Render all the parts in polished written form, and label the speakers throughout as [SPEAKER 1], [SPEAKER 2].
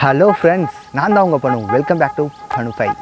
[SPEAKER 1] Hello friends, நான் தான் உங்கள் பனு. வெல்கம் பேக் டு பனு5.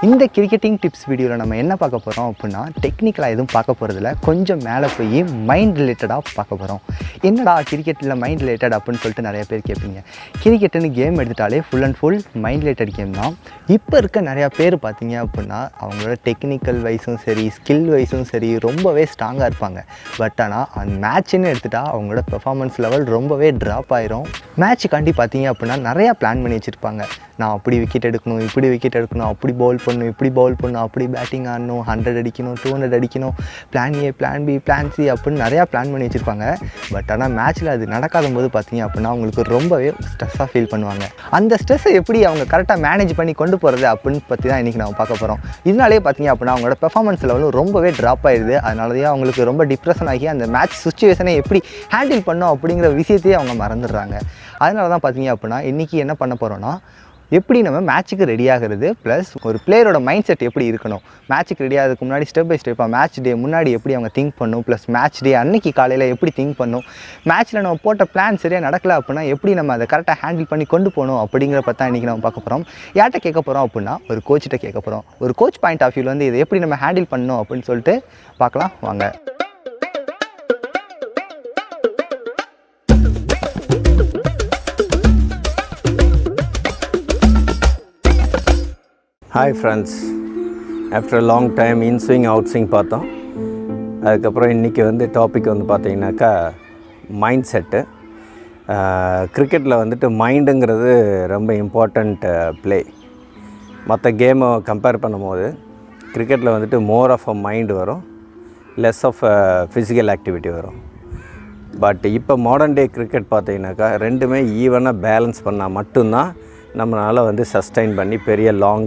[SPEAKER 1] இந்த கிரிக்கெட்டிங் டிப்ஸ் வீடியோவில் நம்ம என்ன பார்க்க போகிறோம் அப்படின்னா, டெக்னிக்கலாக எதுவும் பார்க்க போகிறதில்ல, கொஞ்சம் மேலே போய் மைண்ட் ரிலேட்டடாக பார்க்க போகிறோம். என்னடா கிரிக்கெட்டில் மைண்ட் ரிலேட்டட் அப்படின்னு சொல்லிட்டு நிறைய பேர் கேட்பீங்க. கிரிக்கெட்டுன்னு கேம் எடுத்துட்டாலே full and full mind related game தான். இப்போ இருக்க நிறையா பேர் பார்த்தீங்க அப்படின்னா அவங்களோட டெக்னிக்கல் வைஸும் சரி, ஸ்கில் வைஸும் சரி ரொம்பவே ஸ்ட்ராங்காக இருப்பாங்க. பட் ஆனால் அந்த மேட்ச்ன்னு எடுத்துகிட்டா அவங்களோட பெர்ஃபார்மன்ஸ் லெவல் ரொம்பவே ட்ராப் ஆயிரும். மேட்ச்சுக்காண்டி பார்த்தீங்க அப்படின்னா நிறையா பிளான் பண்ணி வச்சுருப்பாங்க. நான் அப்படி விக்கெட் எடுக்கணும், இப்படி விக்கெட் எடுக்கணும், அப்படி பவுல் பண்ணணும், இப்படி பவுல் பண்ணணும், அப்படி பேட்டிங் ஆடணும், 100 அடிக்கணும், 200 அடிக்கணும், plan A, plan B, plan C அப்படின்னு நிறையா பிளான் பண்ணி வச்சுருப்பாங்க. பட் ஆனால் மேட்ச்சில் அது நடக்காத போது பார்த்தீங்க அப்படின்னா அவங்களுக்கு ரொம்பவே ஸ்ட்ரெஸ்ஸாக ஃபீல் பண்ணுவாங்க. அந்த ஸ்ட்ரெஸ்ஸை எப்படி அவங்க கரெக்டாக மேனேஜ் பண்ணி கொண்டு போகிறது அப்படின்னு பற்றி தான் இன்றைக்கி நம்ம பார்க்க போகிறோம். இதனாலே பார்த்தீங்க அப்படின்னா அவங்களோட பெர்ஃபார்மன்ஸ் லெவலும் ரொம்பவே ட்ராப் ஆயிடுது. அதனாலதான் அவங்களுக்கு ரொம்ப டிப்ரெஷன் ஆகி அந்த மேட்ச் சுச்சுவேஷனை எப்படி ஹேண்டில் பண்ணோம் அப்படிங்கிற விஷயத்தையே அவங்க மறந்துடுறாங்க. அதனால தான் பார்த்தீங்க அப்படின்னா இன்றைக்கி என்ன பண்ண போகிறோன்னா, எப்படி நம்ம மேட்ச்சுக்கு ரெடி ஆகிறது, ப்ளஸ் ஒரு பிளேயரோட மைண்ட் செட் எப்படி இருக்கணும், மேட்ச்சுக்கு ரெடி ஆகிறதுக்கு முன்னாடி ஸ்டெப் பை ஸ்டெப்பாக மேட்ச் டே முன்னாடி எப்படி அவங்க திங்க் பண்ணும், ப்ளஸ் மேட்ச் டே அன்னைக்கு காலையில் எப்படி திங்க் பண்ணும், மேட்ச்சில் நம்ம போட்ட பிளான் சரியாக நடக்கலை அப்படின்னா எப்படி நம்ம அதை கரெக்டாக ஹேண்டில் பண்ணி கொண்டு போகணும் அப்படிங்கிற பற்றி இன்றைக்கி நம்ம பார்க்க போகிறோம். யார்கிட்ட கேட்க போகிறோம் அப்படின்னா, ஒரு கோச்சிட்ட கேட்க போகிறோம். ஒரு கோச் பாயிண்ட் ஆஃப் வியூவில் வந்து இதை எப்படி நம்ம ஹேண்டில் பண்ணணும் அப்படின்னு சொல்லிட்டு பார்க்கலாம் வாங்க.
[SPEAKER 2] Hi friends, after long time in swing out swing பார்த்தோம். அதுக்கப்புறம் இன்றைக்கி வந்து டாபிக் வந்து பார்த்திங்கனாக்கா மைண்ட் செட்டு. கிரிக்கெட்டில் வந்துட்டு மைண்டுங்கிறது ரொம்ப இம்பார்ட்டண்ட் ப்ளே. மற்ற கேமை கம்பேர் பண்ணும்போது கிரிக்கெட்டில் வந்துட்டு மோர் ஆஃப் அ மைண்டு வரும், less of a physical activity வரும். பட் இப்போ மாடர்ன் டே கிரிக்கெட் பார்த்திங்கனாக்கா ரெண்டுமே ஈவனாக பேலன்ஸ் பண்ணால் மட்டும்தான் நம்மளால் வந்து சஸ்டைன் பண்ணி பெரிய லாங்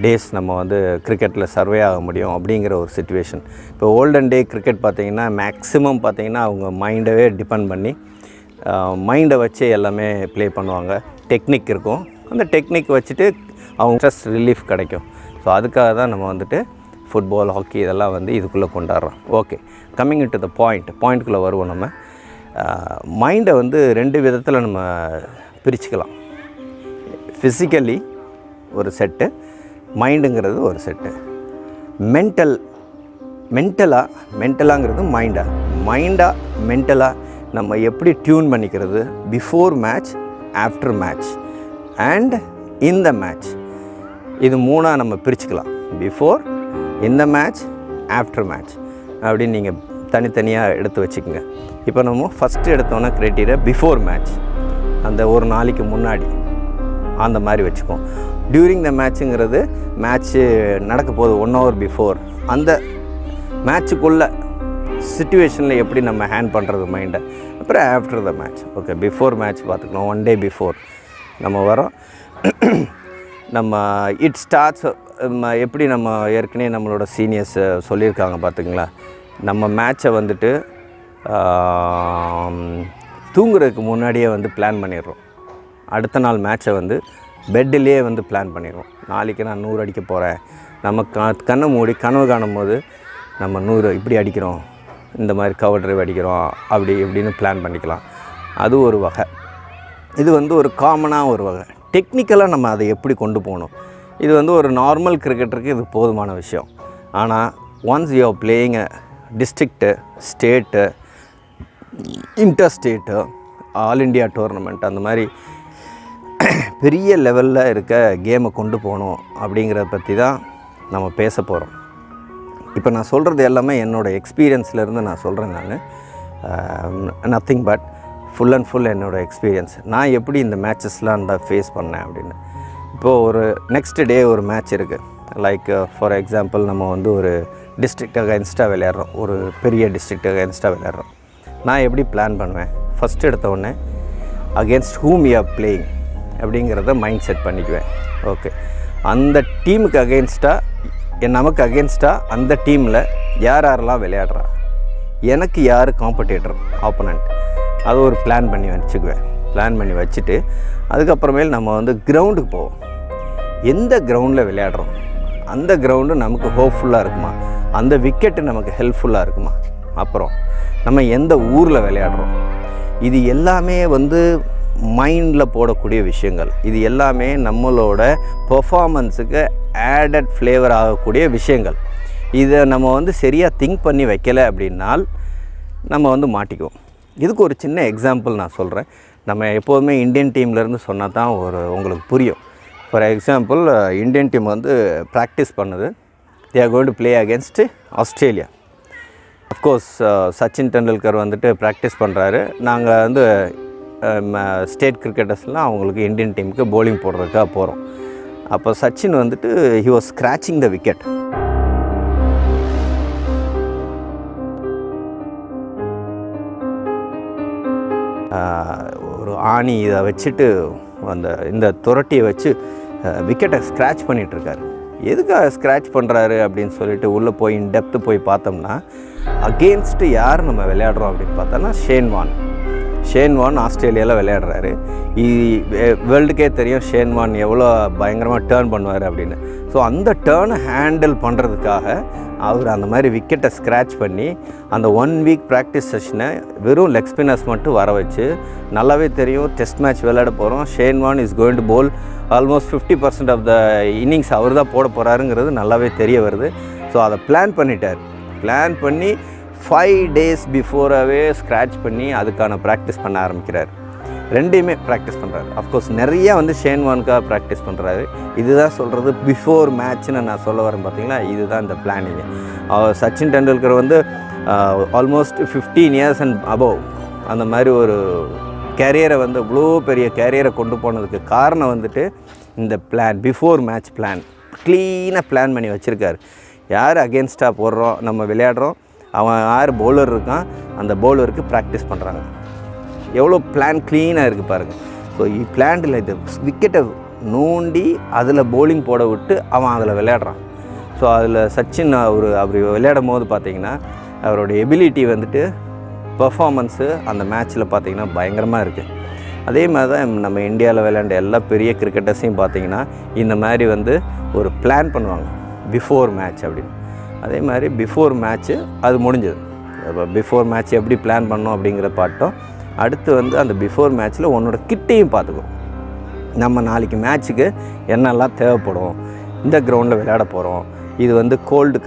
[SPEAKER 2] டேஸ் நம்ம வந்து கிரிக்கெட்டில் சர்வே ஆக முடியும் அப்படிங்கிற ஒரு சிச்சுவேஷன். இப்போ ஓல்டன் டே கிரிக்கெட் பார்த்திங்கன்னா மேக்ஸிமம் பார்த்திங்கன்னா அவங்க மைண்டவே டிபெண்ட் பண்ணி மைண்டை வச்சு எல்லாமே ப்ளே பண்ணுவாங்க. டெக்னிக் இருக்கும், அந்த டெக்னிக் வச்சுட்டு அவங்க ஸ்ட்ரெஸ் ரிலீஃப் கிடைக்கும். ஸோ அதுக்காக தான் நம்ம வந்துட்டு ஃபுட்பால், ஹாக்கி இதெல்லாம் வந்து இதுக்குள்ளே கொண்டாடுறோம். ஓகே, கம்மிங் டு த பாயிண்ட்டுக்குள்ளே வருவோம். நம்ம மைண்டை வந்து ரெண்டு விதத்தில் நம்ம பிரிச்சுக்கலாம். ஃபிசிக்கலி ஒரு செட்டு, மைண்டுங்கிறது ஒரு செட்டு. மென்டலாங்கிறது மைண்டாக மென்டலாக நம்ம எப்படி டியூன் பண்ணிக்கிறது before match, after match and in the match. இது மூணாக நம்ம பிரிச்சுக்கலாம். Before, in the match, after match அப்படின்னு நீங்கள் தனித்தனியாக எடுத்து வச்சுக்கோங்க. இப்போ நம்ம ஃபஸ்ட்டு எடுத்தோன்னா க்ரைட்டீரியா பிஃபோர் மேட்ச், அந்த ஒரு நாளைக்கு முன்னாடி அந்த மாதிரி வச்சுக்கோம். டியூரிங் த மேட்ச்சுங்கிறது மேட்ச்சு நடக்க போகுது 1 hour பிஃபோர், அந்த மேட்ச்சுக்குள்ளே சிச்சுவேஷனில் எப்படி நம்ம ஹேண்ட் பண்ணுறது மைண்டை. அப்புறம் after the match. Okay, before match பார்த்துக்கணும். 1 day பிஃபோர் நம்ம வரோம். நம்ம இட் ஸ்டார்ட்ஸ் எப்படி நம்ம ஏற்கனவே நம்மளோட சீனியர்ஸ் சொல்லியிருக்காங்க பார்த்துங்களா, நம்ம மேட்ச்சை வந்துட்டு தூங்குறதுக்கு முன்னாடியே வந்து பிளான் பண்ணிடுறோம். அடுத்த நாள் மேட்ச்சை வந்து பெட்டிலே வந்து பிளான் பண்ணிடுவோம். நாளைக்கு நான் 100 அடிக்க போகிறேன். நம்ம கண்ணை மூடி கனவு காணும் போது நம்ம 100 இப்படி அடிக்கிறோம், இந்த மாதிரி கவர் ட்ரைவ் அடிக்கிறோம், அப்படி இப்படின்னு பிளான் பண்ணிக்கலாம். அது ஒரு வகை. இது வந்து ஒரு காமனாக ஒரு வகை. டெக்னிக்கலாக நம்ம அதை எப்படி கொண்டு போகணும், இது வந்து ஒரு நார்மல் கிரிக்கெட்டருக்கு இது போதுமான விஷயம். ஆனால் once you are playing district, state, inter state, all India tournament, அந்த மாதிரி பெரிய லெவலில் இருக்க கேமை கொண்டு போகணும் அப்படிங்கிறத பற்றி தான் நம்ம பேச போகிறோம். இப்போ நான் சொல்கிறது எல்லாமே என்னோடய எக்ஸ்பீரியன்ஸ்லேருந்து நான் சொல்கிறேன். நான் nothing but full and full என்னோடய எக்ஸ்பீரியன்ஸ். நான் எப்படி இந்த மேட்சஸ்லாம் அந்த ஃபேஸ் பண்ணேன் அப்படின்னு. இப்போது ஒரு நெக்ஸ்ட் டே ஒரு மேட்ச் இருக்குது. லைக் ஃபார் எக்ஸாம்பிள் நம்ம வந்து ஒரு டிஸ்ட்ரிக்ட் அகைன்ஸ்டாக விளையாடுறோம், ஒரு பெரிய டிஸ்ட்ரிக்ட் அகைன்ஸ்டாக விளையாடுறோம். நான் எப்படி பிளான் பண்ணுவேன், ஃபஸ்ட் எடுத்த உடனே against whom you are playing அப்படிங்கிறத மைண்ட் செட் பண்ணிக்குவேன். ஓகே, அந்த டீமுக்கு அகெயின்ஸ்டாக, நமக்கு அகெயின்ஸ்டாக அந்த டீமில் யாரெல்லாம் விளையாடுறா, எனக்கு யார் காம்படிட்டர், ஆப்போனண்ட், அது ஒரு பிளான் பண்ணி வச்சுக்குவேன். பிளான் பண்ணி வச்சுட்டு அதுக்கப்புறமேல் நம்ம வந்து கிரவுண்டுக்கு போவோம். எந்த கிரவுண்டில் விளையாடுறோம், அந்த கிரவுண்டு நமக்கு ஹோப்ஃபுல்லாக இருக்குமா, அந்த விக்கெட்டு நமக்கு ஹெல்ப்ஃபுல்லாக இருக்குமா, அப்புறம் நம்ம எந்த ஊரில் விளையாடுறோம், இது எல்லாமே வந்து மைண்டில் போடக்கூடிய விஷயங்கள். இது எல்லாமே நம்மளோட பெர்ஃபார்மன்ஸுக்கு ஆடட் ஃப்ளேவர் ஆகக்கூடிய விஷயங்கள். இதை நம்ம வந்து சரியாக திங்க் பண்ணி வைக்கலை அப்படின்னால் நம்ம வந்து மாட்டிக்குவோம். இதுக்கு ஒரு சின்ன எக்ஸாம்பிள் நான் சொல்கிறேன். நம்ம எப்போதுமே இந்தியன் டீம்லேருந்து சொன்னால் தான் உங்களுக்கு புரியும். ஃபார் எக்ஸாம்பிள், இந்தியன் டீம் வந்து ப்ராக்டிஸ் பண்ணுது. they are going to play against Australia. Of course Sachin Tendulkar வந்துட்டு ப்ராக்டிஸ் பண்ணுறாரு. நாங்கள் வந்து ஸ்டேட் கிரிக்கெட்டர்ஸ்லாம் அவங்களுக்கு இந்தியன் டீமுக்கு bowling போடுறதுக்காக போகிறோம். அப்போ சச்சின் வந்துட்டு he was scratching the wicket. ஒரு ஆணி இதை வச்சுட்டு இந்த துரட்டியை வச்சு விக்கெட்டை ஸ்க்ராட்ச் பண்ணிகிட்ருக்காரு. எதுக்காக ஸ்க்ராட்ச் பண்ணுறாரு அப்படின்னு சொல்லிட்டு உள்ளே போய் இன்டெப்த்து போய் பார்த்தோம்னா, அகெயின்ஸ்ட்டு யார் நம்ம விளையாடுறோம் அப்படின்னு பார்த்தோன்னா ஷேன் வான் ஆஸ்திரேலியாவில் விளையாடுறாரு. வேர்ல்டுக்கே தெரியும் ஷேன் வான் எவ்வளோ பயங்கரமாக டேர்ன் பண்ணுவார் அப்படின்னு. ஸோ அந்த டேர்னை ஹேண்டில் பண்ணுறதுக்காக அவர் அந்த மாதிரி விக்கெட்டை ஸ்க்ராட்ச் பண்ணி அந்த 1 வீக் ப்ராக்டிஸ் செஷனை வெறும் லெக் ஸ்பின்னர்ஸ் மட்டும் வர வச்சு, நல்லாவே தெரியும் டெஸ்ட் மேட்ச் விளையாட போகிறோம், Shane Warne is going to bowl almost 50% of the innings அவர் தான் போட போகிறாருங்கிறது நல்லாவே தெரிய வருது. ஸோ அதை பிளான் பண்ணி 5 days பிஃபோராகவே ஸ்க்ராட்ச் பண்ணி அதுக்கான ப்ராக்டிஸ் பண்ண ஆரம்பிக்கிறார். ரெண்டையுமே ப்ராக்டிஸ் பண்ணுறாரு. அஃப்கோர்ஸ் நிறையா வந்து ஷேன் வானுக்காக ப்ராக்டிஸ் பண்ணுறாரு. இதுதான் சொல்கிறது பிஃபோர் மேட்ச்னு நான் சொல்ல வரேன். பார்த்தீங்களா, இதுதான் இந்த பிளானிங்கு. சச்சின் டெண்டுல்கர் வந்து ஆல்மோஸ்ட் 15 years அண்ட் அபவ் அந்த மாதிரி ஒரு கேரியரை வந்து இவ்வளோ பெரிய கேரியரை கொண்டு போனதுக்கு காரணம் வந்துட்டு இந்த பிளான், பிஃபோர் மேட்ச் பிளான் க்ளீனாக பிளான் பண்ணி வச்சுருக்காரு. யார் அகென்ஸ்டாக போடுறோம், நம்ம விளையாடுறோம், அவன் யார் பவுலர் இருக்கான், அந்த பவுலருக்கு ப்ராக்டிஸ் பண்ணுறாங்க. எவ்வளோ பிளான் க்ளீனாக இருக்குது பாருங்கள். ஸோ பிளான்டில் இது விக்கெட்டை நோண்டி அதில் bowling போட விட்டு அவன் அதில் விளையாடுறான். ஸோ அதில் சச்சின் அவர் விளையாடும் போது பார்த்திங்கன்னா அவருடைய எபிலிட்டி வந்துட்டு பர்ஃபார்மன்ஸு அந்த மேட்ச்சில் பார்த்திங்கன்னா பயங்கரமாக இருக்குது. அதே மாதிரி தான் நம்ம இந்தியாவில் விளையாண்ட எல்லா பெரிய கிரிக்கெட்டர்ஸையும் பார்த்திங்கன்னா இந்த மாதிரி வந்து ஒரு பிளான் பண்ணுவாங்க பிஃபோர் மேட்ச் அப்படின்னு. அதே மாதிரி பிஃபோர் மேட்ச்சு அது முடிஞ்சது. பிஃபோர் மேட்ச் எப்படி பிளான் பண்ணோம் அப்படிங்கிற பாட்டோம். அடுத்து வந்து அந்த பிஃபோர் மேட்ச்சில் உன்னோட கிட்டையும் பார்த்துக்கணும். நம்ம நாளைக்கு மேட்ச்சுக்கு என்னெல்லாம் தேவைப்படும், இந்த கிரவுண்டில் விளையாட போகிறோம், இது வந்து கோல்டு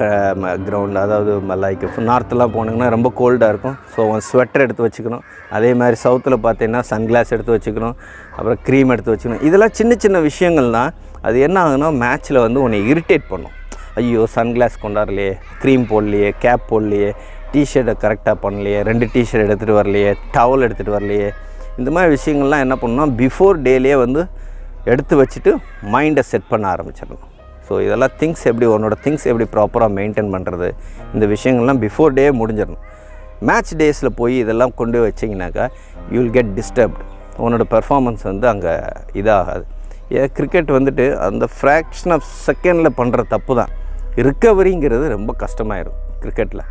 [SPEAKER 2] கிரவுண்டு, அதாவது லைக் நார்த்தெலாம் போனீங்கன்னா ரொம்ப கோல்டாக இருக்கும். ஸோ ஸ்வெட்டர் எடுத்து வச்சுக்கணும். அதே மாதிரி சவுத்தில் பார்த்தீங்கன்னா சன்கிளாஸ் எடுத்து வச்சுக்கணும், அப்புறம் க்ரீம் எடுத்து வச்சுக்கணும். இதெல்லாம் சின்ன சின்ன விஷயங்கள் தான். அது என்ன ஆகுனா மேட்ச்சில் வந்து உன்னை இரிட்டேட் பண்ணும். ஐயோ சன்கிளாஸ் கொண்டாடலையே, க்ரீம் போடலையே, கேப் போடலையே, டிஷர்ட்டை கரெக்டாக பண்ணலையே, 2 டிஷர்ட் எடுத்துகிட்டு வரலையே, டவல் எடுத்துகிட்டு வரலையே, இந்த மாதிரி விஷயங்கள்லாம் என்ன பண்ணணும்னா பிஃபோர் டேலேயே வந்து எடுத்து வச்சுட்டு மைண்டை செட் பண்ண ஆரம்பிச்சிடணும். ஸோ இதெல்லாம் உன்னோட திங்ஸ் எப்படி ப்ராப்பராக மெயின்டைன் பண்ணுறது, இந்த விஷயங்கள்லாம் பிஃபோர் டே முடிஞ்சிடணும். மேட்ச் டேஸில் போய் இதெல்லாம் கொண்டு வச்சிங்கனாக்கா யூ வில் கெட் டிஸ்டர்ப்டு. உன்னோட பெர்ஃபார்மன்ஸ் வந்து அங்கே இதாகாது. கிரிக்கெட் வந்துட்டு அந்த ஃப்ராக்ஷன் ஆஃப் செகண்டில் பண்ணுற தப்பு தான். ரிக்கவரிங்கிறது ரொம்ப கஷ்டமாயிடும் கிரிக்கெட்டில்.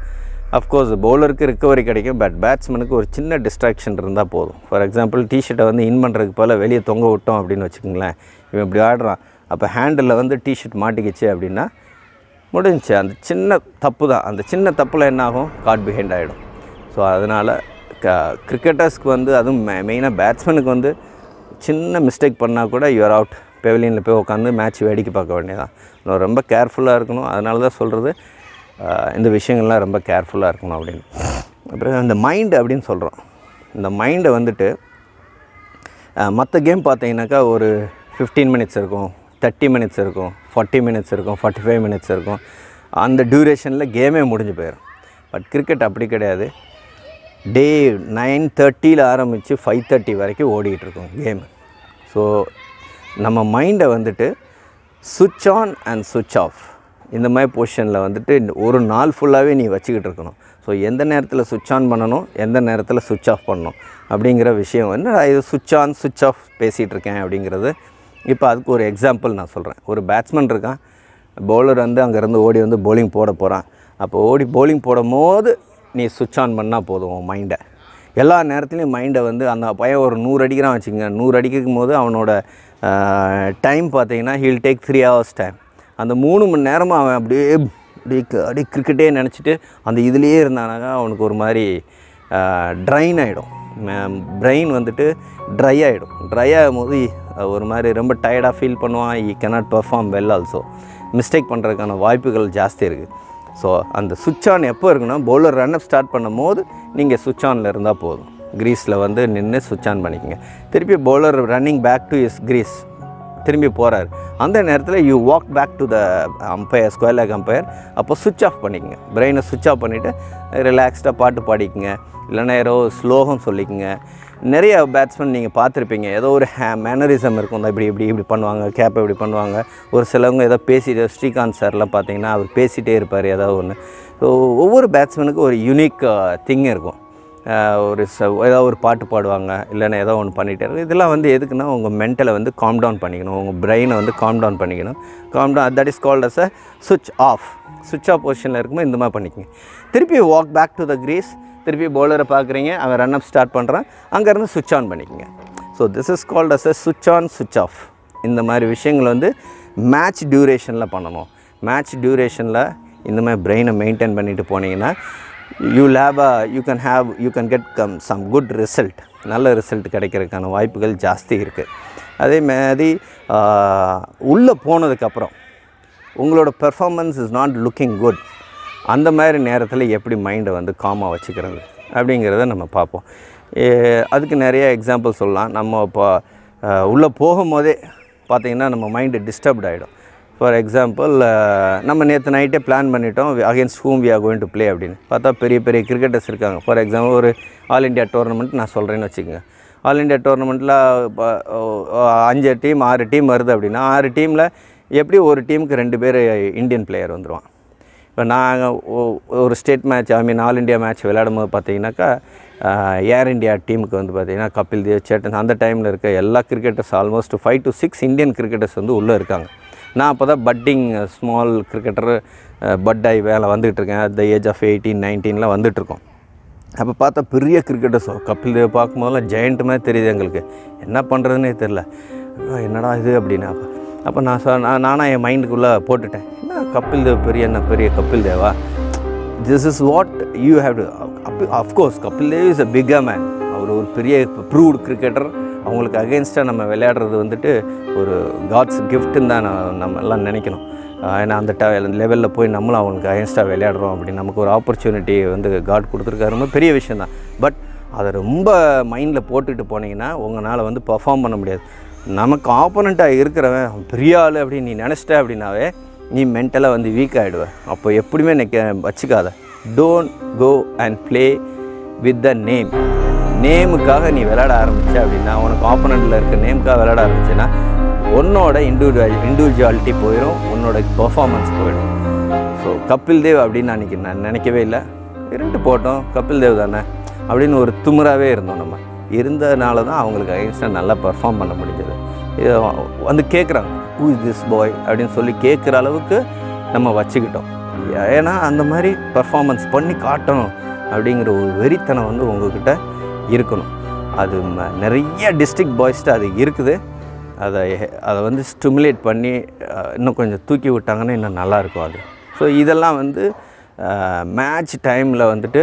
[SPEAKER 2] அஃப்கோர்ஸ் பவுலருக்கு ரிக்கவரி கிடைக்கும், பட் பேட்ஸ்மேனுக்கு ஒரு சின்ன டிஸ்ட்ராக்ஷன் இருந்தால் போதும். ஃபார் எக்ஸாம்பிள் டிஷர்ட்டை வந்து இன் பண்ணுறதுக்கு போல் வெளியே தொங்க விட்டோம் அப்படின்னு வச்சுக்கோங்களேன். இவன் இப்படி ஆடுறான், அப்போ ஹேண்டில் வந்து டிஷர்ட் மாட்டிக்கிச்சு அப்படின்னா முடிஞ்சிச்சு. அந்த சின்ன தப்பு தான். அந்த சின்ன தப்பில் என்ன ஆகும், காட் பிஹைண்ட் ஆகிடும். ஸோ அதனால் கிரிக்கெட்டர்ஸ்க்கு வந்து அதுவும் மெயினாக பேட்ஸ்மேனுக்கு வந்து சின்ன மிஸ்டேக் பண்ணால் கூட யூஆர் அவுட். பெவிலியனில் போய் உட்காந்து மேட்ச் வேடிக்கை பார்க்க வேண்டியதான். நான் ரொம்ப கேர்ஃபுல்லாக இருக்கணும். அதனால தான் சொல்கிறது இந்த விஷயங்கள்லாம் ரொம்ப கேர்ஃபுல்லாக இருக்கணும் அப்படின்னு. அப்புறம் இந்த மைண்டு அப்படின்னு சொல்கிறோம். இந்த மைண்டை வந்துட்டு மற்ற கேம் பார்த்தீங்கன்னாக்கா ஒரு 15 minutes இருக்கும், 30 minutes இருக்கும், 40 minutes இருக்கும், 45 minutes இருக்கும். அந்த டியூரேஷனில் கேமே முடிஞ்சு போயிடும். பட் கிரிக்கெட் அப்படி கிடையாது. டே 9:30 ஆரம்பித்து 5:30 வரைக்கும் ஓடிக்கிட்டுருக்கோம் கேமு. ஸோ நம்ம மைண்டை வந்துட்டு சுவிட்ச் ஆன் அண்ட் சுவிட்ச் ஆஃப் இந்த மாதிரி பொசிஷனில் வந்துட்டு ஒரு நாள் ஃபுல்லாகவே நீ வச்சுக்கிட்டு இருக்கணும். ஸோ எந்த நேரத்தில் சுவிட்ச் ஆன் பண்ணணும், எந்த நேரத்தில் சுவிட்ச் ஆஃப் பண்ணணும் அப்படிங்கிற விஷயம் வந்து நான் இது சுவிட்ச் ஆன் சுவிட்ச் ஆஃப் பேசிகிட்டு இருக்கேன் அப்படிங்கிறது. இப்போ அதுக்கு ஒரு எக்ஸாம்பிள் நான் சொல்கிறேன். ஒரு பேட்ஸ்மேன் இருக்கான், பவுலர் வந்து அங்கேருந்து ஓடி வந்து bowling போட போகிறான். அப்போ ஓடி bowling போடும் போது நீ சுவிட்ச் ஆன் பண்ணால் போதும். உன் மைண்டை எல்லா நேரத்துலையும் மைண்டை வந்து அந்த பையன் ஒரு 100 அடிக்கிறான் வச்சுக்கோங்க. 100 அடிக்கும் போது அவனோட டைம் பார்த்தீங்கன்னா ஹீல் டேக் 3 hours டைம். அந்த 3 மணி நேரமாக அவன் அப்படியே கிரிக்கெட்டே நினச்சிட்டு அந்த இதுலேயே இருந்தானாக்கா அவனுக்கு ஒரு மாதிரி ட்ரைன் ஆகிடும் பிரெயின் வந்துட்டு ட்ரை ஆகிடும். ட்ரை ஆகும்போது ஒரு மாதிரி ரொம்ப டயர்டாக ஃபீல் பண்ணுவான். ஈ cannot perform well also. Mistake பண்ணுறதுக்கான வாய்ப்புகள் ஜாஸ்தி இருக்குது. ஸோ அந்த சுவிட்ச் ஆன் எப்போ இருக்குன்னா, பவுலர் ரன்அப் ஸ்டார்ட் பண்ணும் போது நீங்கள் சுவிட்ச் ஆனில் இருந்தால் போதும். க்ரீஸில் வந்து நின்று சுவிட்ச் ஆன் பண்ணிக்கோங்க. திருப்பி bowler running back to his crease திரும்பி போகிறார். அந்த நேரத்தில் you walk back to the umpire, square leg umpire. அப்போ சுவிட்ச் ஆஃப் பண்ணிக்கோங்க. பிரெயினை சுவிட்ச் ஆஃப் பண்ணிவிட்டு ரிலாக்ஸ்டாக பாட்டு பாடிக்குங்க, இல்லைன்னா ஏதோ ஸ்லோகம் சொல்லிக்கோங்க. நிறைய பேட்ஸ்மேன் நீங்கள் பார்த்துருப்பீங்க, ஏதோ ஒரு மேனரிசம் இருக்கும். இப்படி பண்ணுவாங்க, கேப்பை இப்படி பண்ணுவாங்க. ஒரு சிலவங்க ஏதோ பேசிட்டு, ஸ்ரீகாந்த் சார்லாம் பார்த்தீங்கன்னா அவர் பேசிகிட்டே இருப்பார் ஏதாவது ஒன்று. ஸோ ஒவ்வொரு பேட்ஸ்மேனுக்கும் ஒரு யூனிக் திங் இருக்கும். ஏதோ ஒரு பாட்டு பாடுவாங்க, இல்லைன்னா ஏதோ ஒன்று பண்ணிகிட்டே இருக்கும். இதெல்லாம் வந்து எதுக்குன்னா உங்கள் மென்டலை வந்து காம் டவுன் பண்ணிக்கணும், உங்கள் பிரெயினை வந்து காம் டவுன் பண்ணிக்கணும். That is called as a சுவிட்ச் ஆஃப். சுவிட்ச் ஆஃப் பொசிஷனில் இருக்கும்போது இந்த மாதிரி பண்ணிக்கோங்க. திருப்பி walk back to the crease. திருப்பி பவுலரை பார்க்குறீங்க, அவன் ரன் அப் ஸ்டார்ட் பண்ணுறான், அங்கேருந்து சுவிட்ச் ஆன் பண்ணிக்கோங்க. So this is called as a சுவிட்ச் ஆன் சுவிட்ச் ஆஃப். இந்த மாதிரி விஷயங்கள் வந்து மேட்ச் டியூரேஷனில் பண்ணணும். மேட்ச் டியூரேஷனில் இந்த மாதிரி பிரெயினை மெயின்டைன் பண்ணிட்டு போனீங்கன்னா you can get some good result. நல்ல ரிசல்ட் கிடைக்கிறதுக்கான வாய்ப்புகள் ஜாஸ்தி இருக்குது. அதே மாதிரி உள்ளே போனதுக்கப்புறம் உங்களோட performance is not looking good. அந்த மாதிரி நேரத்தில் எப்படி மைண்டை வந்து காமாக வச்சுக்கிறது அப்படிங்கிறத நம்ம பார்ப்போம். அதுக்கு நிறைய எக்ஸாம்பிள் சொல்லலாம். நம்ம இப்போ உள்ளே போகும்போதே பார்த்திங்கன்னா நம்ம மைண்டு டிஸ்டர்ப்ட் ஆகிடும். ஃபார் எக்ஸாம்பிள், நம்ம நேற்று நைட்டே பிளான் பண்ணிட்டோம் against whom we are going to play அப்படின்னு. பார்த்தா பெரிய பெரிய கிரிக்கெட்டர்ஸ் இருக்காங்க. ஃபார் எக்ஸாம்பிள், ஒரு ஆல் இண்டியா டோர்னமெண்ட் நான் சொல்கிறேன்னு வச்சுக்கோங்க. ஆல் இண்டியா டோர்னமெண்ட்டில் 5 டீம் 6 டீம் வருது அப்படின்னா 6 டீமில் எப்படி ஒரு டீமுக்கு 2 பேர் இந்தியன் பிளேயர் வந்துடுவான். இப்போ நாங்கள் ஒரு state match, all India match விளையாடும் போது பார்த்தீங்கன்னாக்கா ஏர் இண்டியா டீமுக்கு வந்து பார்த்திங்கன்னா கபில் தேவ், சேட்டன், அந்த டைமில் இருக்க எல்லா cricketers almost 5 to 6 Indian cricketers வந்து உள்ளே இருக்காங்க. நான் அப்போ தான் பட்டிங் ஸ்மால் கிரிக்கெட்டர் பட்டாய் வேலை வந்துகிட்ருக்கேன். அட் த ஏஜ் ஆஃப் 18-19 வந்துட்டுருக்கோம். அப்போ பார்த்தா பெரிய கிரிக்கெட்டர்ஸ் கபில் தேவ் பார்க்கும்போதெல்லாம் ஜெயண்ட் மாதிரி தெரியுது எங்களுக்கு. என்ன பண்ணுறதுன்னே தெரில, என்னடா இது அப்படின்னா. அப்போ நானாக என் மைண்டுக்குள்ளே போட்டுட்டேன், என்ன கபில் தேவ் பெரிய கபில் தேவா, this is what you have to. Of course Kapil Dev is a bigger man. அவர் ஒரு பெரிய ப்ரூவ்டு கிரிக்கெட்டர். அவங்களுக்கு அகெயின்ஸ்டாக நம்ம விளையாடுறது வந்துட்டு ஒரு காட்ஸ் கிஃப்ட்டுன்னு தான் நம்ம எல்லாம் நினைக்கணும். ஏன்னா அந்த லெவலில் போய் நம்மளும் அவங்களுக்கு அகெயின்ஸ்டாக விளையாடுறோம் அப்படின்னு நமக்கு ஒரு ஆப்பர்ச்சுனிட்டி வந்து காட் கொடுத்துருக்காரு. ரொம்ப பெரிய விஷயம் தான். பட் அதை ரொம்ப மைண்டில் போட்டுக்கிட்டு போனீங்கன்னா உங்களால் வந்து பர்ஃபார்ம் பண்ண முடியாது. நமக்கு ஆப்போனண்ட்டாக இருக்கிறவன் பெரிய ஆள் அப்படின்னு நீ நினச்சிட்ட அப்படின்னாவே நீ மென்டலாக வந்து வீக் ஆகிடுவேன். அப்போ எப்படியுமே வச்சுக்காத. Don't go and play with the name. நேமுக்காக நீ விளையாட ஆரம்பித்த அப்படின்னா, உனக்கு ஆப்போனண்ட்டில் இருக்க நேமுக்காக விளையாட ஆரம்பிச்சேன்னா உன்னோட இண்டிவிஜுவாலிட்டி போயிடும், உன்னோட பர்ஃபார்மன்ஸ் போயிடும். ஸோ கபில் தேவ் அப்படின்னு அன்றைக்கி நான் நினைக்கவே இல்லை. 2 போட்டோம், கபில் தேவ் தானே அப்படின்னு ஒரு துமுறாவே இருந்தோம். நம்ம இருந்ததுனால தான் அவங்களுக்கு அகெயின்ஸ்டாக நல்லா பர்ஃபார்ம் பண்ண முடிஞ்சது. இதை வந்து கேட்குறாங்க, ஹூ இஸ் திஸ் பாய் அப்படின்னு சொல்லி கேட்குற அளவுக்கு நம்ம வச்சுக்கிட்டோம். ஏன்னா அந்த மாதிரி பர்ஃபார்மன்ஸ் பண்ணி காட்டணும் அப்படிங்கிற ஒரு வெறித்தனம் வந்து உங்கள்கிட்ட இருக்கணும். அது நிறைய டிஸ்ட்ரிக்ட் பாய்ஸ்ட்டு அது இருக்குது. அதை வந்து ஸ்டிமுலேட் பண்ணி இன்னும் கொஞ்சம் தூக்கி விட்டாங்கன்னா இன்னும் நல்லாயிருக்கும் அது. ஸோ இதெல்லாம் வந்து மேட்ச் டைமில் வந்துட்டு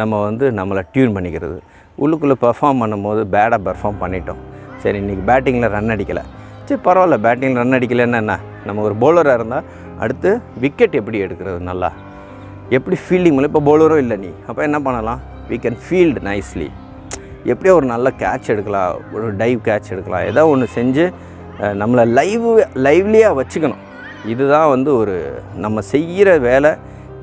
[SPEAKER 2] நம்ம வந்து நம்மளை டியூன் பண்ணிக்கிறது. உள்ளுக்குள்ளே பர்ஃபார்ம் பண்ணும்போது பேடாக பர்ஃபார்ம் பண்ணிட்டோம், சரி இன்றைக்கி பேட்டிங்கில் ரன் அடிக்கலை, சரி பரவாயில்ல, பேட்டிங்கில் ரன் அடிக்கலைன்னா என்ன, நம்ம ஒரு பவுலராக இருந்தால் அடுத்து விக்கெட் எப்படி எடுக்கிறது, நல்லா எப்படி ஃபீல்டிங் பண்ணல. இப்போ பவுலரும் இல்லை நீ, அப்போ என்ன பண்ணலாம், we can field nicely. எப்படியோ ஒரு நல்ல கேட்ச் எடுக்கலாம், ஒரு டைவ் கேட்ச் எடுக்கலாம், ஏதோ ஒன்று செஞ்சு நம்மளை லைவ்லியாக வச்சுக்கணும். இதுதான் வந்து ஒரு நம்ம செய்கிற வேலை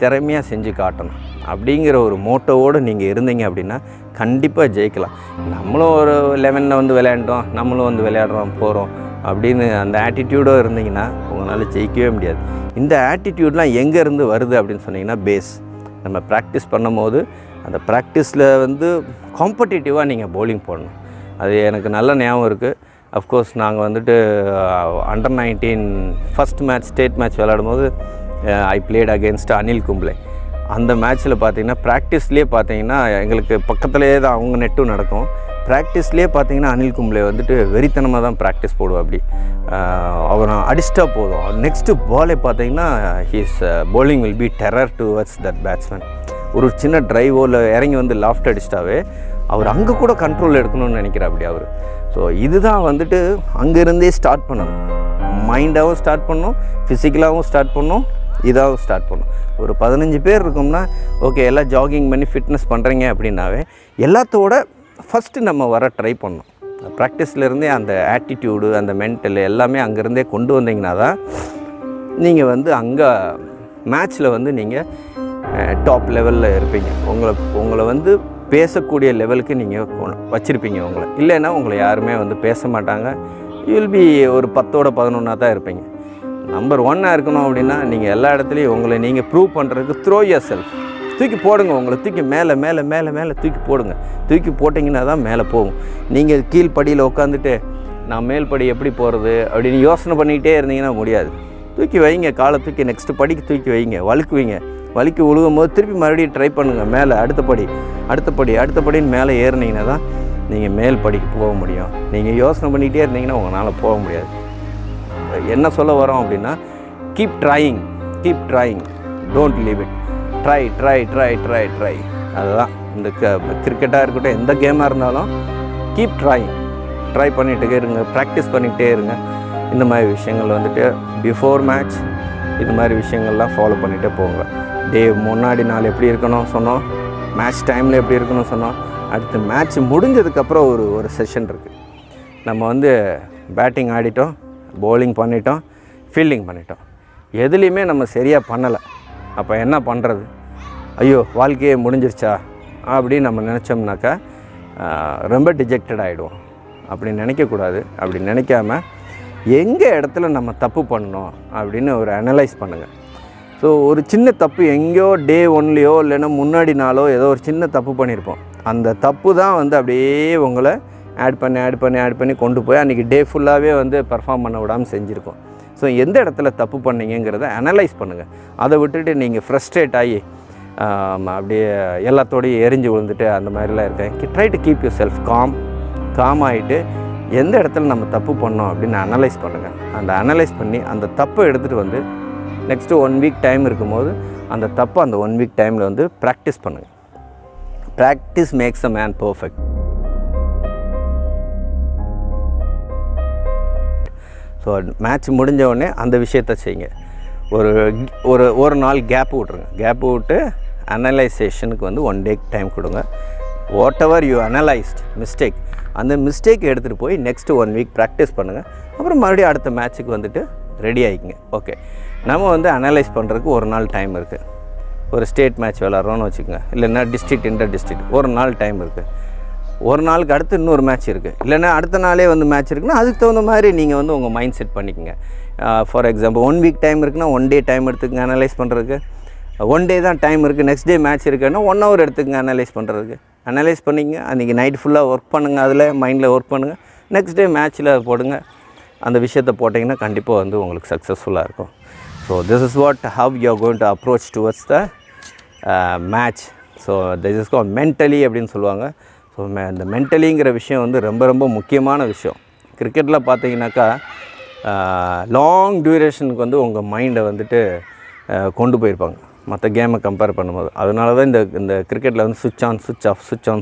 [SPEAKER 2] திறமையாக செஞ்சு காட்டணும் அப்படிங்கிற ஒரு மோட்டோவோடு நீங்கள் இருந்தீங்க அப்படின்னா கண்டிப்பாக ஜெயிக்கலாம். நம்மளும் ஒரு 11 வந்து விளையாண்டோம், நம்மளும் வந்து விளையாடுறோம் போகிறோம் அப்படின்னு அந்த ஆட்டிடியூடோ இருந்தீங்கன்னா உங்களால் ஜெயிக்கவே முடியாது. இந்த ஆட்டிடியூட்லாம் எங்கேருந்து வருது அப்படின்னு சொன்னீங்கன்னா பேஸ். நம்ம ப்ராக்டிஸ் பண்ணும் போது அந்த ப்ராக்டிஸில் வந்து காம்படிட்டிவாக நீங்கள் பவுலிங் போடணும். அது எனக்கு நல்ல ஞாபகம் இருக்குது. அஃப்கோர்ஸ் நாங்கள் வந்துட்டு under 19 first match state match விளையாடும் போது ஐ பிளேட் அகேன்ஸ்ட் அனில் கும்ப்ளே. அந்த மேட்ச்சில் பார்த்தீங்கன்னா ப்ராக்டிஸ்லேயே பார்த்தீங்கன்னா எங்களுக்கு பக்கத்துலேயே தான் அவங்க நெட்டும் நடக்கும். ப்ராக்டிஸ்லேயே பார்த்தீங்கன்னா அனில் கும்ப்ளே வந்துட்டு வெறித்தனமாக தான் ப்ராக்டிஸ் போடுவோம். அப்படி அவனை அடிச்சிட்டா போதும், நெக்ஸ்ட்டு பாலே பார்த்தீங்கன்னா he's bowling will be terror towards that batsman. ஒரு சின்ன ட்ரைவோ இல்லை இறங்கி வந்து லாஃப்ட் அடிச்சிட்டாவே அவர் அங்கே கூட கண்ட்ரோல் எடுக்கணும்னு நினைக்கிறார் அப்படி அவர். ஸோ இதுதான் வந்துட்டு அங்கேருந்தே ஸ்டார்ட் பண்ணணும். மைண்டாகவும் ஸ்டார்ட் பண்ணணும், ஃபிசிக்கலாகவும் ஸ்டார்ட் பண்ணணும், இதாகவும் ஸ்டார்ட் பண்ணணும். ஒரு 15 பேர் இருக்கோம்னா ஓகே, எல்லாம் ஜாகிங் பண்ணி ஃபிட்னஸ் பண்ணுறீங்க அப்படின்னாவே எல்லாத்தோட ஃபஸ்ட்டு நம்ம வர ட்ரை பண்ணணும். ப்ராக்டிஸ்லேருந்தே அந்த ஆட்டிடியூடு, அந்த மென்டல் எல்லாமே அங்கேருந்தே கொண்டு வந்தீங்கன்னா தான் நீங்கள் வந்து அங்கே மேட்ச்சில் வந்து நீங்கள் டாப் லெவலில் இருப்பீங்க. உங்களை வந்து பேசக்கூடிய லெவலுக்கு நீங்கள் வச்சுருப்பீங்க உங்களை. இல்லைன்னா உங்களை யாருமே வந்து பேச மாட்டாங்க. யூ வில் பி ஒரு 10ஓட 11 தான் இருப்பீங்க. நம்பர் 1 இருக்கணும் அப்படின்னா நீங்கள் எல்லா இடத்துலையும் உங்களை நீங்கள் ப்ரூவ் பண்ணுறதுக்கு த்ரோ யுவர் செல்ஃப், தூக்கி போடுங்க. உங்களை தூக்கி மேலே மேலே மேலே மேலே தூக்கி போடுங்க. தூக்கி போட்டிங்கன்னா தான் மேலே போகும். நீங்கள் கீழ்ப்படியில் உட்காந்துட்டு நான் மேல் படி எப்படி போகிறது அப்படின்னு யோசனை பண்ணிக்கிட்டே இருந்தீங்கன்னா முடியாது. தூக்கி வைங்க, காலை தூக்கி நெக்ஸ்ட்டு படிக்கு தூக்கி வைங்க, வழுக்குவீங்க. வலிக்கு விழுகும் போது திருப்பி மறுபடியும் ட்ரை பண்ணுங்கள். மேலே அடுத்த படின்னு மேலே ஏறினீங்கன்னா தான் நீங்கள் மேல் படிக்கு போக முடியும். நீங்கள் யோசனை பண்ணிக்கிட்டே இருந்தீங்கன்னா உங்களால் போக முடியாது. என்ன சொல்ல வரோம் அப்படின்னா, keep trying, don't leave it. Try. அதுதான் இந்த கிரிக்கெட்டாக இருக்கட்டும், எந்த கேமாக இருந்தாலும் கீப் ட்ரை பண்ணிகிட்டே இருங்க, ப்ராக்டிஸ் பண்ணிகிட்டே இருங்க. இந்த மாதிரி விஷயங்கள் வந்துட்டு பிஃபோர் மேட்ச் இது மாதிரி விஷயங்கள்லாம் ஃபாலோ பண்ணிகிட்டே போங்க. முன்னாடி நாள் எப்படி இருக்கணும் சொன்னோம், மேட்ச் டைமில் எப்படி இருக்கணும் சொன்னோம். அடுத்து மேட்ச் முடிஞ்சதுக்கப்புறம் ஒரு செஷன் இருக்குது. நம்ம வந்து பேட்டிங் ஆடிட்டோம், பவுலிங் பண்ணிட்டோம், ஃபீல்டிங் பண்ணிட்டோம், எதுலேயுமே நம்ம சரியாக பண்ணலை. அப்போ என்ன பண்ணுறது? ஐயோ வாழ்க்கையே முடிஞ்சிருச்சா அப்படின்னு நம்ம நினச்சோம்னாக்கா ரொம்ப டிஜெக்டட் ஆகிடுவோம். அப்படி நினைக்கக்கூடாது. அப்படி நினைக்காம எங்கே இடத்துல நம்ம தப்பு பண்ணணும் அப்படின்னு ஒரு அனலைஸ் பண்ணுங்கள். ஸோ ஒரு சின்ன தப்பு எங்கேயோ டே 1லையோ இல்லைன்னா முன்னாடி நாளோ ஏதோ ஒரு சின்ன தப்பு பண்ணியிருப்போம். அந்த தப்பு தான் வந்து அப்படியே உங்களை ஆட் பண்ணி கொண்டு போய் அன்றைக்கி டே ஃபுல்லாகவே வந்து பெர்ஃபார்ம் பண்ண விடாமல் செஞ்சுருக்கோம். ஸோ எந்த இடத்துல தப்பு பண்ணீங்கிறத அனலைஸ் பண்ணுங்கள். அதை விட்டுட்டு நீங்கள் ஃப்ரஸ்ட்ரேட் ஆகி அப்படியே எல்லாத்தோடையும் எரிஞ்சு விழுந்துட்டு அந்த மாதிரிலாம் இருக்கேன். Try to keep yourself calm ஆகிட்டு எந்த இடத்துல நம்ம தப்பு பண்ணோம் அப்படின்னு அனலைஸ் பண்ணுங்கள். அந்த அனலைஸ் பண்ணி அந்த தப்பை எடுத்துகிட்டு வந்து நெக்ஸ்ட்டு 1 வீக் டைம் இருக்கும்போது அந்த தப்பை அந்த 1 வீக் டைமில் வந்து ப்ராக்டிஸ் பண்ணுங்கள். Practice makes a man perfect. So match முடிஞ்ச உடனே அந்த விஷயத்தை செய்யுங்க. ஒரு நாள் கேப் விட்ருங்க. கேப் விட்டு அனலைசேஷனுக்கு வந்து 1 டே டைம் கொடுங்க. What ever you analyst mistake, அந்த மிஸ்டேக் எடுத்துகிட்டு போய் நெக்ஸ்ட்டு 1 வீக் ப்ராக்டிஸ் பண்ணுங்கள். அப்புறம் மறுபடியும் அடுத்த மேட்ச்சுக்கு வந்துட்டு ரெடி ஆகிக்குங்க. ஓகே, நம்ம வந்து அனலைஸ் பண்ணுறதுக்கு ஒரு நாள் டைம் இருக்குது. ஒரு ஸ்டேட் மேட்ச் விளாட்றோன்னு வச்சுக்கோங்க, இல்லைன்னா டிஸ்ட்ரிக்ட் இன்டர் டிஸ்ட்ரிக்ட் ஒரு நாள் டைம் இருக்குது. ஒரு நாளுக்கு அடுத்து இன்னொரு மேட்ச் இருக்குது, இல்லைன்னா அடுத்த நாளே வந்து மேட்ச் இருக்குன்னா அதுக்கு தகுந்த மாதிரி நீங்கள் வந்து உங்கள் மைண்ட் செட் பண்ணிக்கோங்க. ஃபார் எக்ஸாம்பிள் 1 வீக் டைம் இருக்குன்னா 1 டே டைம் எடுத்துக்கங்க அனலைஸ் பண்ணுறதுக்கு. 1 டே தான் டைம் இருக்குது, நெக்ஸ்ட் டே மேட்ச் இருக்குன்னா 1 hour எடுத்துக்கங்க அனலைஸ் பண்ணுறதுக்கு. அனலைஸ் பண்ணிங்க, அன்றைக்கி நைட் ஃபுல்லாக ஒர்க் பண்ணுங்கள், அதில் மைண்டில் ஒர்க் பண்ணுங்கள். நெக்ஸ்ட் டே மேட்ச்சில் போடுங்க. அந்த விஷயத்தை போட்டிங்கன்னா கண்டிப்பாக வந்து உங்களுக்கு சக்ஸஸ்ஃபுல்லாக இருக்கும். So this is what how you are going to approach towards the match. So this is called mentally அப்படின்னு சொல்லுவாங்க. ஸோ இந்த மென்டலிங்கிற விஷயம் வந்து ரொம்ப ரொம்ப முக்கியமான விஷயம். கிரிக்கெட்டில் பார்த்தீங்கன்னாக்கா லாங் டியூரேஷனுக்கு வந்து உங்கள் மைண்டை வந்துட்டு கொண்டு போயிருப்பாங்க மற்ற கேமை கம்பேர் பண்ணும்போது. அதனால தான் இந்த கிரிக்கெட்டில் வந்து சுவிட்ச் ஆன்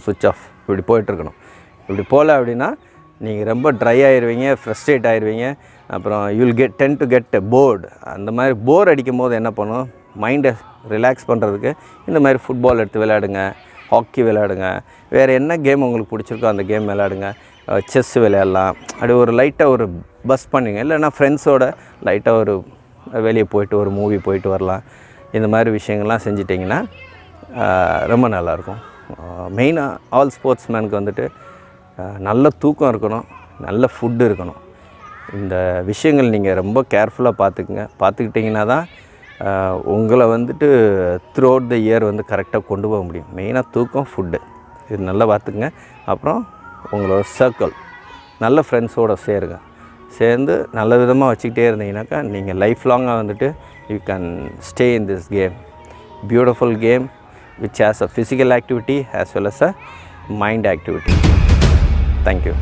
[SPEAKER 2] சுவிட்ச் ஆஃப் இப்படி போயிட்டுருக்கணும். இப்படி போகல அப்படின்னா நீங்கள் ரொம்ப ட்ரை ஆயிடுவீங்க, ஃப்ரஸ்ட்ரேட் ஆயிடுவீங்க. அப்புறம் you'll ten to get board. அந்த மாதிரி போர் அடிக்கும் போது என்ன பண்ணும், மைண்டை ரிலாக்ஸ் பண்ணுறதுக்கு இந்த மாதிரி ஃபுட்பால் எடுத்து விளையாடுங்க, ஹாக்கி விளையாடுங்க, வேறு என்ன கேம் உங்களுக்கு பிடிச்சிருக்கோ அந்த கேம் விளையாடுங்க, செஸ் விளையாடலாம். அப்படி ஒரு லைட்டாக ஒரு பஸ் பண்ணுங்க. இல்லைன்னா ஃப்ரெண்ட்ஸோட லைட்டாக ஒரு வெளியே போயிட்டு ஒரு மூவி போயிட்டு வரலாம். இந்த மாதிரி விஷயங்கள்லாம் செஞ்சிட்டிங்கன்னா ரொம்ப நல்லாயிருக்கும். மெயினாக ஆல் ஸ்போர்ட்ஸ் மேனுக்கு வந்துட்டு நல்ல தூக்கம் இருக்கணும், நல்ல ஃபுட்டு இருக்கணும். இந்த விஷயங்கள் நீங்கள் ரொம்ப கேர்ஃபுல்லாக பார்த்துக்கிட்டிங்கன்னா தான் உங்களை வந்துட்டு த்ரூ அவுட் த இயர் வந்து கரெக்டாக கொண்டு போக முடியும். மெயினாக தூக்கம், ஃபுட்டு இது நல்லா பார்த்துக்குங்க. அப்புறம் உங்களோட சர்க்கிள் நல்ல ஃப்ரெண்ட்ஸோடு சேர்ந்து நல்ல விதமாக வச்சுக்கிட்டே இருந்தீங்கன்னாக்கா நீங்கள் லைஃப் லாங்காக வந்துட்டு you can stay in this game, beautiful game which has a physical activity as well as a mind activity. Thank you.